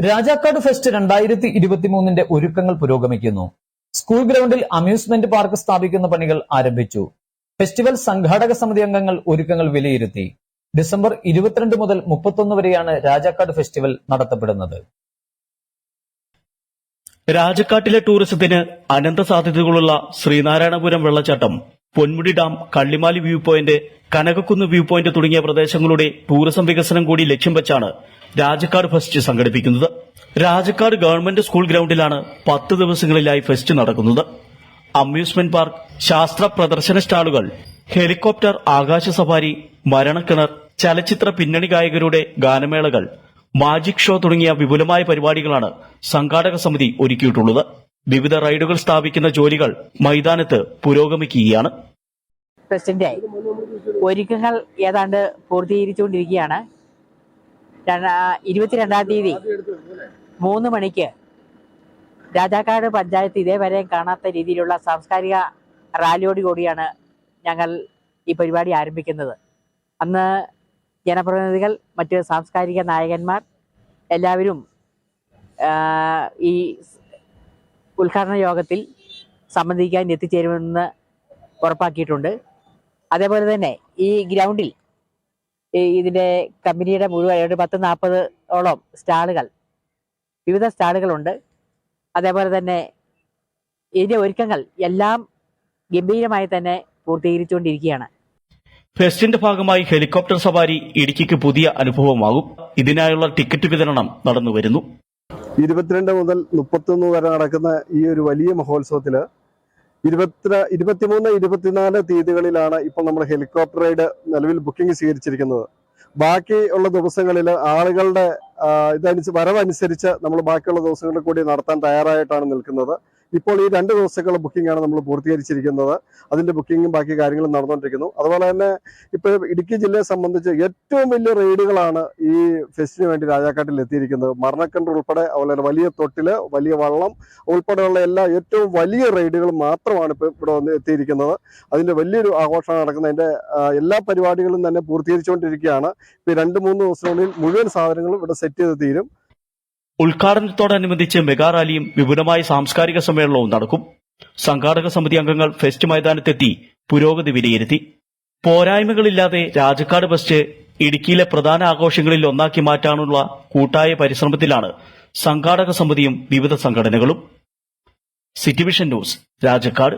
Rajakkad fest 2023 ഒരുക്കങ്ങൾ പുരോഗമിക്കുന്നു. School ഗ്രൗണ്ടിൽ അമ്യൂസ്മെന്റ് പാർക്ക് സ്ഥാപിക്കുന്ന പണികൾ ആരംഭിച്ചു. ഫെസ്റ്റിവൽ സംഘാടക സമിതി അംഗങ്ങൾ ഒരുക്കങ്ങൾ വിലയിരുത്തി. ഡിസംബർ 22 മുതൽ 31 വരെയാണ് രാജാക്കാട് ഫെസ്റ്റിവൽ നടത്തപ്പെടുന്നത്. രാജക്കാട്ടിലെ ടൂറിസത്തിന് അനന്ത സാധ്യതകളുള്ള ശ്രീനാരായണപുരം വെള്ളച്ചാട്ടം, Ponmudi dam, Kallimali view point, Kanakakkunnu view point തുടങ്ങിയ പ്രദേശങ്ങളുടെ ടൂറിസം വികസനം കൂടി ലക്ഷ്യം വെച്ചാണ് രാജക്കാട് ഫെസ്റ്റ് സംഘടിപ്പിക്കുന്നത്. രാജക്കാട് ഗവൺമെന്റ് സ്കൂൾ ഗ്രൗണ്ടിലാണ് 10 ദിവസങ്ങളിലായി ഫെസ്റ്റ് നടക്കുന്നത്. അമ്യൂസ്മെന്റ് പാർക്ക്, ശാസ്ത്ര പ്രദർശന സ്റ്റാളുകൾ, ഹെലികോപ്റ്റർ ആകാശ സഫാരി, മരണക്കിണർ, ചലച്ചിത്ര പിന്നണി ഗായകരുടെ ഗാനമേളകൾ, മാജിക് ഷോ തുടങ്ങിയ വിപുലമായ പരിപാടികളാണ് സംഘാടക സമിതി ഒരുക്കിയിട്ടുള്ളത്. വിവിധ റൈഡുകൾ സ്ഥാപിക്കുന്ന ജോലികൾ മൈതാനത്ത് പുരോഗമിക്കുകയാണ്. ഫെസ്റ്റിന്റെ ഒരുക്കങ്ങൾ ഏതാണ്ട് പൂർത്തീകരിച്ചുകൊണ്ടിരിക്കുകയാണ്. 22-ാം തീയതി 3 മണിക്ക് രാജാക്കാട് പഞ്ചായത്ത് ഇതേവരെ കാണാത്ത രീതിയിലുള്ള സാംസ്കാരിക റാലിയോടുകൂടിയാണ് ഞങ്ങൾ ഈ പരിപാടി ആരംഭിക്കുന്നത്. അന്ന് ജനപ്രതിനിധികൾ, മറ്റ് സാംസ്കാരിക നായകന്മാർ എല്ലാവരും ഈ ഉദ്ഘാടന യോഗത്തിൽ സംബന്ധിക്കാൻ എത്തിച്ചേരുമെന്ന് ഉറപ്പാക്കിയിട്ടുണ്ട്. അതേപോലെ തന്നെ ഈ ഗ്രൗണ്ടിൽ ഇതിന്റെ കമ്പനിയുടെ മുഴുവൻ 10-40ഓളം സ്റ്റാളുകൾ, വിവിധ സ്റ്റാളുകളുണ്ട്. അതേപോലെ തന്നെ ഇതിന്റെ ഒരുക്കങ്ങൾ എല്ലാം ഗംഭീരമായി തന്നെ പൂർത്തീകരിച്ചുകൊണ്ടിരിക്കുകയാണ്. ഫെസ്റ്റിന്റെ ഭാഗമായി ഹെലികോപ്റ്റർ സവാരി ഇടുക്കിക്ക് പുതിയ അനുഭവമാകും. ഇതിനായുള്ള ടിക്കറ്റ് വിതരണം നടന്നുവരുന്നു. 22 മുതൽ 31 വരെ നടക്കുന്ന ഈ ഒരു വലിയ മഹോത്സവത്തില് 23, 24 തീയതികളിലാണ് ഇപ്പോൾ നമ്മൾ ഹെലികോപ്റ്റർ റൈഡ് നിലവിൽ ബുക്കിംഗ് സ്വീകരിച്ചിരിക്കുന്നത്. ബാക്കിയുള്ള ദിവസങ്ങളിൽ ആളുകളുടെ വരവനുസരിച്ച് നമ്മൾ ബാക്കിയുള്ള ദിവസങ്ങളിൽ കൂടി നടത്താൻ തയ്യാറായിട്ടാണ് നിൽക്കുന്നത്. ഇപ്പോൾ ഈ 2 ദിവസത്തേക്കുള്ള ബുക്കിംഗ് ആണ് നമ്മൾ പൂർത്തീകരിച്ചിരിക്കുന്നത്. അതിന്റെ ബുക്കിങ്ങും ബാക്കി കാര്യങ്ങളും നടന്നുകൊണ്ടിരിക്കുന്നു. അതുപോലെ തന്നെ ഇപ്പോൾ ഇടുക്കി ജില്ലയെ സംബന്ധിച്ച് ഏറ്റവും വലിയ റൈഡുകളാണ് ഈ ഫെസ്റ്റിന് വേണ്ടി രാജാക്കാട്ടിൽ എത്തിയിരിക്കുന്നത്. മരണക്കിണർ ഉൾപ്പെടെ, അതുപോലെ വലിയ തൊട്ടില്, വലിയ വള്ളം ഉൾപ്പെടെയുള്ള ഏറ്റവും വലിയ റൈഡുകൾ മാത്രമാണ് ഇപ്പോൾ ഇവിടെ വന്ന് എത്തിയിരിക്കുന്നത്. അതിന്റെ വലിയൊരു ആഘോഷമാണ് നടക്കുന്നത്. അതിന്റെ എല്ലാ പരിപാടികളും തന്നെ പൂർത്തീകരിച്ചുകൊണ്ടിരിക്കുകയാണ്. ഇപ്പോൾ 2-3 ദിവസത്തിനുള്ളിൽ മുഴുവൻ സാധനങ്ങളും ഇവിടെ സെറ്റ് ചെയ്ത് തീരും. ഉദ്ഘാടനത്തോടനുബന്ധിച്ച് മെഗാ റാലിയും വിപുലമായ സാംസ്കാരിക സമ്മേളനവും നടക്കും. സംഘാടക സമിതി അംഗങ്ങൾ ഫെസ്റ്റ് മൈതാനത്തെത്തി പുരോഗതി വിലയിരുത്തി. പോരായ്മകളില്ലാതെ രാജക്കാട് ഫെസ്റ്റ് ഇടുക്കിയിലെ പ്രധാന ആഘോഷങ്ങളിൽ ഒന്നാക്കി മാറ്റാനുള്ള കൂട്ടായ പരിശ്രമത്തിലാണ് സംഘാടക സമിതിയും വിവിധ സംഘടനകളും. City vision news, Rajakkad.